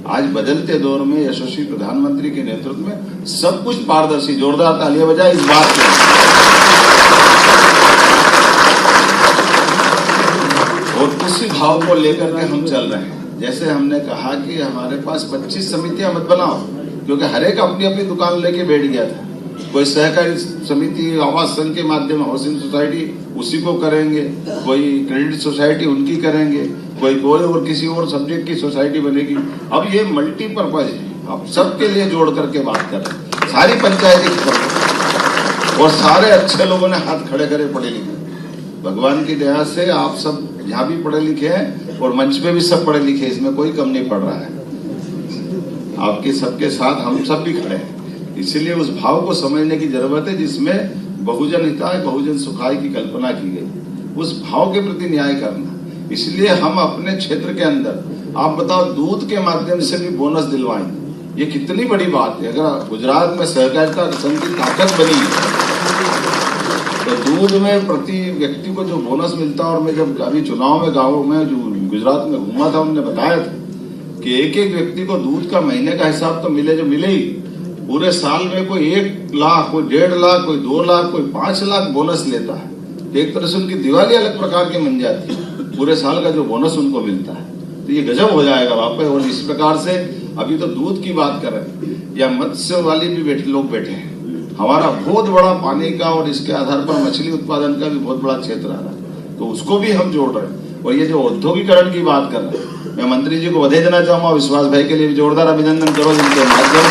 आज बदलते दौर में यशस्वी प्रधानमंत्री के नेतृत्व में सब कुछ पारदर्शी, जोरदार तालियां बजाएं इस बात के। और उसी भाव को लेकर के हम चल रहे हैं। जैसे हमने कहा कि हमारे पास 25 समितियां मत बनाओ, क्योंकि हर एक अपनी अपनी दुकान लेके बैठ गया था। कोई सहकारी समिति आवास संघ के माध्यम हाउसिंग सोसाइटी उसी को करेंगे, कोई क्रेडिट सोसाइटी उनकी करेंगे, कोई और किसी और सब्जेक्ट की सोसाइटी बनेगी। अब ये मल्टीपर्पज है, अब सबके लिए जोड़ करके बात कर रहे हैं, सारी पंचायती और सारे अच्छे लोगों ने हाथ खड़े करे, पढ़े लिखे। भगवान की दया से आप सब यहाँ भी पढ़े लिखे हैं और मंच पे भी सब पढ़े लिखे, इसमें कोई कम नहीं पड़ रहा है। आपके सबके साथ हम सब भी खड़े हैं, इसलिए उस भाव को समझने की जरूरत है जिसमें बहुजन हिताय बहुजन सुखाय की कल्पना की गई। उस भाव के प्रति न्याय करना, इसलिए हम अपने क्षेत्र के अंदर, आप बताओ, दूध के माध्यम से भी बोनस दिलवाएं। ये कितनी बड़ी बात है। अगर गुजरात में सहकारिता संघ की ताकत बनी तो दूध में प्रति व्यक्ति को जो बोनस मिलता, और मैं जब अभी चुनाव में गाँव में जो गुजरात में घूमा था, उन्होंने बताया था कि एक एक व्यक्ति को दूध का महीने का हिसाब तो मिले, जो मिले ही पूरे साल में कोई 1 लाख, कोई 1.5 लाख, कोई 2 लाख, कोई 5 लाख बोनस लेता है। एक तरह से उनकी दिवाली अलग प्रकार की बन जाती है, पूरे साल का जो बोनस उनको मिलता है। तो ये गजब हो जाएगा वापस। और इस प्रकार से अभी तो दूध की बात कर रहे हैं, या मत्स्य वाली भी लोग बैठे हैं। हमारा बहुत बड़ा पानी का और इसके आधार पर मछली उत्पादन का भी बहुत बड़ा क्षेत्र आ रहा है, तो उसको भी हम जोड़ रहे हैं। और ये जो औद्योगिकरण की बात कर रहे हैं, मैं मंत्री जी को बधाई देना चाहूंगा, विश्वास भाई के लिए भी जोरदार अभिनंदन करो जिनके माध्यम।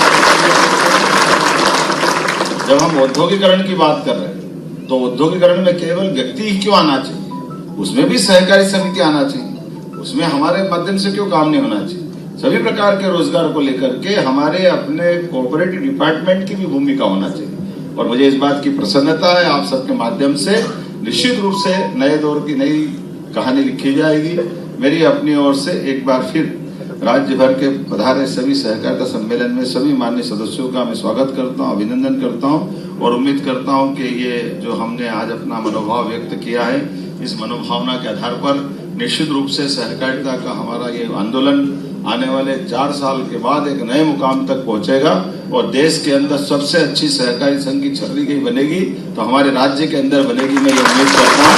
जब हम औद्योगिकरण की बात कर रहे हैं तो औद्योगिकरण में केवल व्यक्ति ही क्यों आना चाहिए, उसमें भी सहकारी समिति आना चाहिए। उसमें हमारे माध्यम से क्यों काम नहीं होना चाहिए। सभी प्रकार के रोजगार को लेकर के हमारे अपने कोऑपरेटिव डिपार्टमेंट की भी भूमिका होना चाहिए। और मुझे इस बात की प्रसन्नता है, आप सबके माध्यम से निश्चित रूप से नए दौर की नई कहानी लिखी जाएगी। मेरी अपनी ओर से एक बार फिर राज्य भर के पधारे सभी सहकारिता सम्मेलन में सभी माननीय सदस्यों का मैं स्वागत करता हूं, अभिनंदन करता हूं और उम्मीद करता हूं कि ये जो हमने आज अपना मनोभाव व्यक्त किया है, इस मनोभावना के आधार पर निश्चित रूप से सहकारिता का हमारा ये आंदोलन आने वाले 4 साल के बाद एक नए मुकाम तक पहुंचेगा और देश के अंदर सबसे अच्छी सहकारी संघ की छतरी कहीं बनेगी तो हमारे राज्य के अंदर बनेगी, मैं ये उम्मीद करता हूँ।